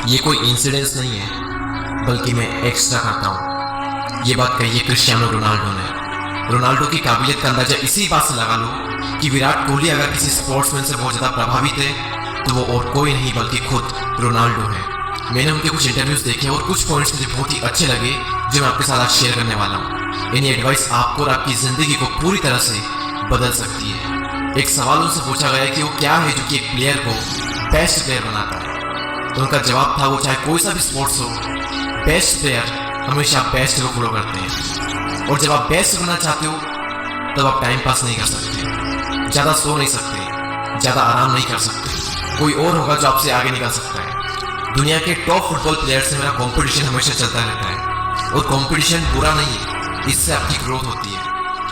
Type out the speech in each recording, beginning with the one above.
ये कोई इंसिडेंस नहीं है, बल्कि मैं एक्स्ट्रा करता हूँ। ये बात कही है क्रिस्टियानो रोनाल्डो ने। रोनाल्डो की काबिलियत का अंदाजा इसी बात से लगा लो कि विराट कोहली अगर किसी स्पोर्ट्समैन से बहुत ज़्यादा प्रभावित है तो वो और कोई नहीं बल्कि खुद रोनाल्डो है। मैंने उनके कुछ इंटरव्यूज देखे और कुछ पॉइंट्स मुझे बहुत ही अच्छे लगे जो मैं आपके साथ आज शेयर करने वाला हूँ। इन्हीं एडवाइस आपको और आपकी ज़िंदगी को पूरी तरह से बदल सकती है। एक सवाल उनसे पूछा गया कि वो क्या है जो कि एक प्लेयर को बेस्ट प्लेयर बनाता है, तो उनका जवाब था वो चाहे कोई सा भी स्पोर्ट्स हो, बेस्ट प्लेयर हमेशा बेस्ट को फॉलो करते हैं। और जब आप बेस्ट बनना चाहते हो तब आप टाइम पास नहीं कर सकते, ज़्यादा सो नहीं सकते, ज़्यादा आराम नहीं कर सकते। कोई और होगा जो आपसे आगे निकल सकता है। दुनिया के टॉप फुटबॉल प्लेयर से मेरा कंपटीशन हमेशा चलता रहता है और कंपटीशन बुरा नहीं है, इससे आपकी ग्रोथ होती है।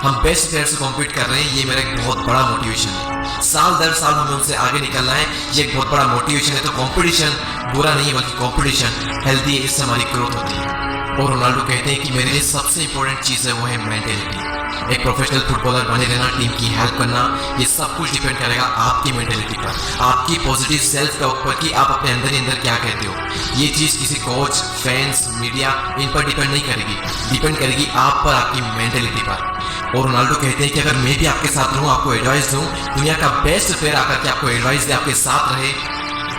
हम बेस्ट प्लेयर से कॉम्पीट कर रहे हैं, ये मेरा एक बहुत बड़ा मोटिवेशन है। साल दर साल हमें उनसे आगे निकलना है, ये एक बहुत बड़ा मोटिवेशन है। तो कंपटीशन बुरा नहीं है, बल्कि कंपटीशन हेल्दी है, इससे हमारी ग्रोथ होती है। और रोनाल्डो कहते हैं कि मेरे लिए सबसे इंपॉर्टेंट चीज़ है वो है मेंटेलिटी। एक प्रोफेशनल फुटबॉलर बने रहना, टीम की हेल्प करना, ये सब कुछ डिपेंड करेगा आपकी मेंटेलिटी पर, आपकी पॉजिटिव सेल्फ टॉक पर, कि आप अपने अंदर ही अंदर क्या कहते हो। ये चीज़ किसी कोच, फैंस, मीडिया इन पर डिपेंड नहीं करेगी, डिपेंड करेगी आप पर, आपकी मेंटेलिटी पर। और रोनाल्डो कहते हैं कि अगर मैं भी आपके साथ रहूँ, आपको एडवाइस दूँ, दुनिया का बेस्ट प्लेयर आकर के आपको एडवाइस दे, आपके साथ रहे,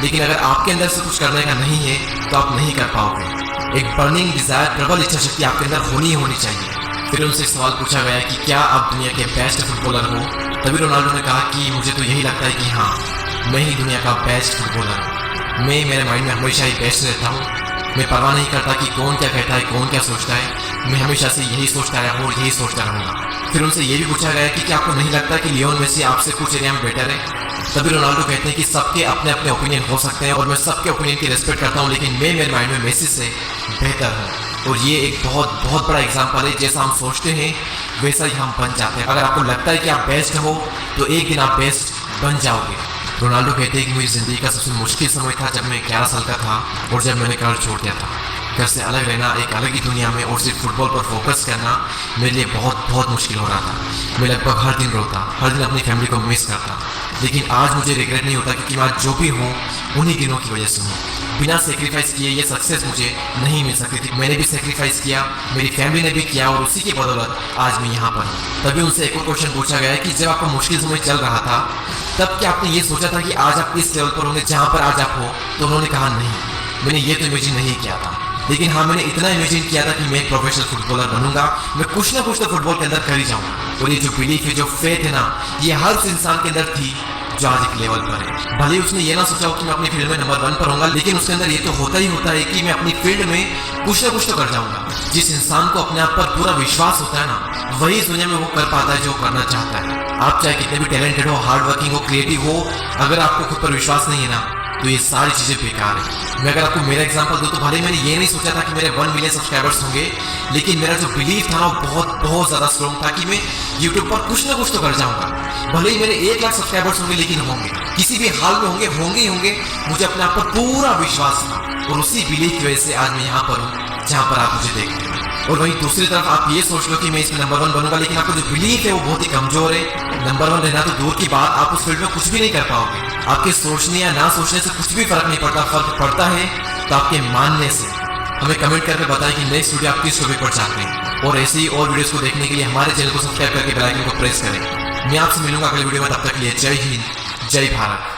लेकिन अगर आपके अंदर से कुछ करने का नहीं है तो आप नहीं कर पाओगे। एक बर्निंग डिजायर, प्रबल इच्छा शक्ति आपके अंदर होनी चाहिए। फिर उनसे सवाल पूछा गया कि क्या आप दुनिया के बेस्ट फुटबॉलर हो, तभी रोनाल्डो ने कहा कि मुझे तो यही लगता है कि हाँ, मैं ही दुनिया का बेस्ट फुटबॉलर हूँ। मैं मेरे माइंड में हमेशा ही बेस्ट रहता हूँ। मैं परवाह नहीं करता कि कौन क्या कहता है, कौन क्या सोचता है। मैं हमेशा से यही सोचता रहा हूँ और यही सोचता रहूँगा। फिर उनसे ये भी पूछा गया कि क्या आपको नहीं लगता कि लियोन मेसी आपसे कुछ एरिया में बेटर है, तभी रोनाल्डो कहते हैं कि सबके अपने अपने ओपिनियन हो सकते हैं और मैं सबके ओपिनियन की रिस्पेक्ट करता हूँ, लेकिन मैं मेरे माइंड में मेसी से बेहतर हूँ। और ये एक बहुत बहुत बड़ा एग्जाम्पल है, जैसा हम सोचते हैं वैसा ही हम बन जाते हैं। अगर आपको लगता है कि आप बेस्ट हो तो एक दिन आप बेस्ट बन जाओगे। रोनाल्डो कहते हैं कि मेरी ज़िंदगी का सबसे मुश्किल समय था जब मैं 11 साल का था और जब मैंने घर छोड़ दिया था। घर से अलग रहना, एक अलग ही दुनिया में और सिर्फ फुटबॉल पर फोकस करना मेरे लिए बहुत बहुत मुश्किल हो रहा था। मैं लगभग हर दिन रोता, हर दिन अपनी फैमिली को मिस करता। लेकिन आज मुझे रिग्रेट नहीं होता क्योंकि मैं आज जो भी हूँ उन्हीं दिनों की वजह से हूँ। बिना सेक्रीफाइस किए ये सक्सेस मुझे नहीं मिल सकती थी। मैंने भी सेक्रीफाइस किया, मेरी फैमिली ने भी किया और उसी की बदौलत आज मैं यहाँ पर हूँ। तभी उनसे एक और क्वेश्चन पूछा गया कि जब आपका मुश्किल समय चल रहा था तब क्या आपने ये सोचा था कि आज आप इस लेवल पर होंगे जहाँ पर आज आप हो? तो उन्होंने कहा नहीं, मैंने ये तो इमेजिन नहीं किया था, लेकिन हाँ मैंने इतना इमेजिन किया था कि मैं एक प्रोफेशनल फुटबॉलर बनूंगा, मैं कुछ ना कुछ तो फुटबॉल के अंदर कर ही जाऊंगा। और ये जो बिलीफ है, जो फेथ है ना, ये हर उस इंसान के अंदर थी जो आज एक लेवल पर है। भले उसने ये ना सोचा हो कि मैं अपनी फील्ड में नंबर 1 पर होऊंगा, लेकिन उसके अंदर ये तो होता ही होता है कि मैं अपनी फील्ड में कुछ ना कुछ तो कर जाऊंगा। जिस इंसान को अपने आप पर पूरा विश्वास होता है ना, वही इस दुनिया में वो कर पाता है जो करना चाहता है। आप चाहे कितने भी टैलेंटेड हो, हार्ड वर्किंग हो, क्रिएटिव हो, अगर आपको खुद पर विश्वास नहीं है ना तो ये सारी चीज़ें बेकार है। मैं अगर आपको मेरा एग्जांपल दूं तो भले मैंने ये नहीं सोचा था कि मेरे 1 मिलियन सब्सक्राइबर्स होंगे, लेकिन मेरा जो बिलीफ था ना वो बहुत ज़्यादा स्ट्रॉन्ग था कि मैं यूट्यूब पर कुछ ना कुछ तो कर जाऊंगा। भले ही मेरे 1 लाख सब्सक्राइबर्स होंगे, लेकिन होंगे, किसी भी हाल में होंगे ही होंगे। मुझे अपने आप पर पूरा विश्वास था और उसी बिलीफ की वजह से आज मैं यहाँ पर हूँ जहाँ पर आप मुझे देखते हैं। और वहीं दूसरी तरफ आप ये सोच लो कि मैं इसमें नंबर 1 बनूंगा, लेकिन आपका जो बिलीफ है वो बहुत ही कमजोर है। नंबर 1 रहना तो दूर की बात, आप उस फील्ड में कुछ भी नहीं कर पाओगे। आपके सोचने या ना सोचने से कुछ भी फर्क नहीं पड़ता। फर्क पड़ता है तो आपके मानने से। हमें कमेंट करके बताएं कि नेक्स्ट वीडियो आप किस टॉपिक पर चाहते हैं, और ऐसे ही और वीडियोस को देखने के लिए हमारे चैनल को सब्सक्राइब करके बेल आइकन को प्रेस करें। मैं आपसे मिलूंगा अगले वीडियो में, तब तक के लिए जय हिंद, जय भारत।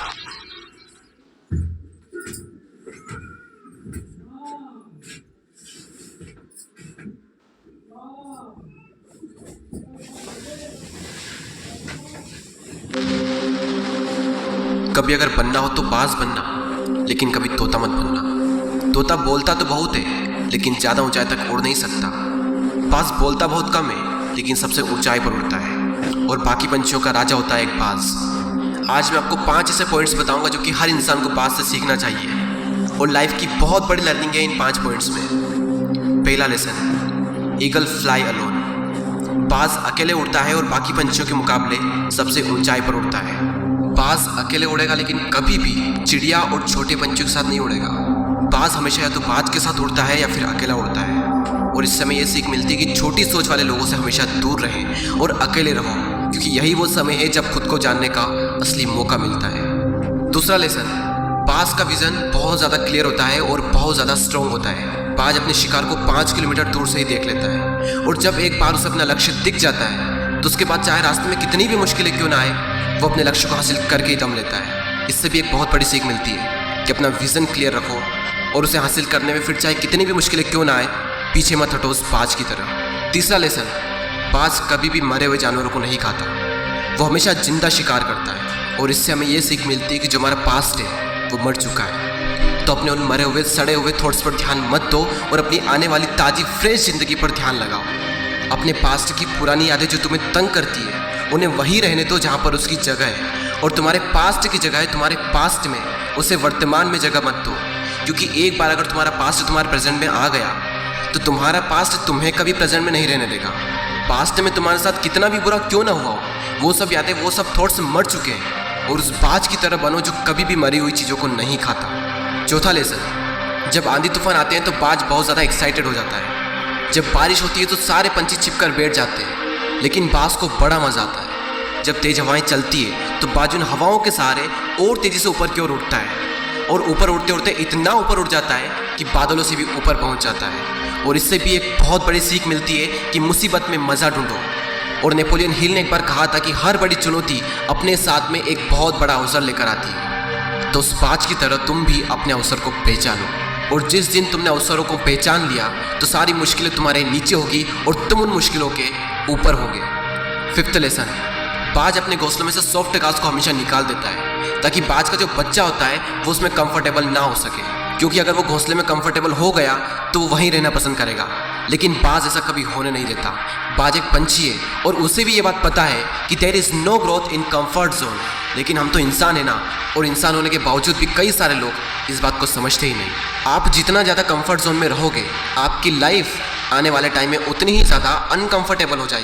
कभी अगर बनना हो तो बाज बनना, लेकिन कभी तोता मत बनना। तोता बोलता तो बहुत है, लेकिन ज़्यादा ऊंचाई तक उड़ नहीं सकता। बाज बोलता बहुत कम है, लेकिन सबसे ऊंचाई पर उड़ता है, और बाकी पंछियों का राजा होता है एक बाज। आज मैं आपको 5 ऐसे पॉइंट्स बताऊंगा जो कि हर इंसान को बाज से सीखना चाहिए, और लाइफ की बहुत बड़ी लर्निंग है इन 5 पॉइंट्स में। पहला लेसन, ईगल फ्लाई अलोन। बाज अकेले उड़ता है और बाकी पंछियों के मुकाबले सबसे ऊंचाई पर उड़ता है। बाज अकेले उड़ेगा, लेकिन कभी भी चिड़िया और छोटे पंछियों के साथ नहीं उड़ेगा। बाज हमेशा या तो बाज के साथ उड़ता है या फिर अकेला उड़ता है। और इससे हमें यह सीख मिलती है कि छोटी सोच वाले लोगों से हमेशा दूर रहें और अकेले रहो, क्योंकि यही वो समय है जब खुद को जानने का असली मौका मिलता है। दूसरा लेसन, बाज का विजन बहुत ज़्यादा क्लियर होता है और बहुत ज़्यादा स्ट्रॉन्ग होता है। बाज अपने शिकार को 5 किलोमीटर दूर से ही देख लेता है और जब एक बार उसे अपना लक्ष्य दिख जाता है तो उसके बाद चाहे रास्ते में कितनी भी मुश्किलें क्यों ना आए, वो अपने लक्ष्य को हासिल करके ही दम लेता है। इससे भी एक बहुत बड़ी सीख मिलती है कि अपना विजन क्लियर रखो और उसे हासिल करने में फिर चाहे कितनी भी मुश्किलें क्यों ना आए, पीछे मत हटो उस बाज की तरह। तीसरा लेसन, बाज कभी भी मरे हुए जानवरों को नहीं खाता, वो हमेशा जिंदा शिकार करता है। और इससे हमें ये सीख मिलती है कि जो हमारा पास्ट है वो मर चुका है, तो अपने उन मरे हुए सड़े हुए थॉट्स पर ध्यान मत दो और अपनी आने वाली ताज़ी फ्रेश ज़िंदगी पर ध्यान लगाओ। अपने पास्ट की पुरानी यादें जो तुम्हें तंग करती है उन्हें वहीं रहने दो जहाँ पर उसकी जगह है, और तुम्हारे पास्ट की जगह है तुम्हारे पास्ट में, उसे वर्तमान में जगह मत दो। क्योंकि एक बार अगर तुम्हारा पास्ट तुम्हारे प्रेजेंट में आ गया तो तुम्हारा पास्ट तुम्हें कभी प्रेजेंट में नहीं रहने देगा। पास्ट में तुम्हारे साथ कितना भी बुरा क्यों ना हुआ हो, वो सब यादें, वो सब थॉट्स मर चुके हैं, और उस बाज की तरह बनो जो कभी भी मरी हुई चीज़ों को नहीं खाता। चौथा लेसन, जब आंधी तूफान आते हैं तो बाज बहुत ज़्यादा एक्साइटेड हो जाता है। जब बारिश होती है तो सारे पंछी छिपकर बैठ जाते हैं, लेकिन बाज को बड़ा मज़ा आता है। जब तेज हवाएं चलती है तो बाज उन हवाओं के सहारे और तेज़ी से ऊपर की ओर उठता है, और ऊपर उड़ते उड़ते इतना ऊपर उड़ जाता है कि बादलों से भी ऊपर पहुंच जाता है। और इससे भी एक बहुत बड़ी सीख मिलती है कि मुसीबत में मज़ा ढूंढो। और नेपोलियन हिल ने एक बार कहा था कि हर बड़ी चुनौती अपने साथ में एक बहुत बड़ा अवसर लेकर आती है। तो उस बाज की तरह तुम भी अपने अवसर को पहचानो, और जिस दिन तुमने अवसरों को पहचान लिया तो सारी मुश्किलें तुम्हारे नीचे होगी और तुम उन मुश्किलों के ऊपर होगे। फिफ्थ लेसन, बाज अपने घोंसलों में से सॉफ्ट घास को हमेशा निकाल देता है ताकि बाज का जो बच्चा होता है वो उसमें कंफर्टेबल ना हो सके, क्योंकि अगर वो घोंसले में कंफर्टेबल हो गया तो वो वहीं रहना पसंद करेगा। लेकिन बाज ऐसा कभी होने नहीं देता। बाज एक पंछी है और उसे भी ये बात पता है कि there is no growth in comfort zone. लेकिन हम तो इंसान है ना, और इंसान होने के बावजूद भी कई सारे लोग इस बात को समझते ही नहीं। आप जितना ज़्यादा कंफर्ट जोन में रहोगे, आपकी लाइफ आने वाले टाइम में उतनी ही ज़्यादा अनकंफर्टेबल हो जाएगी।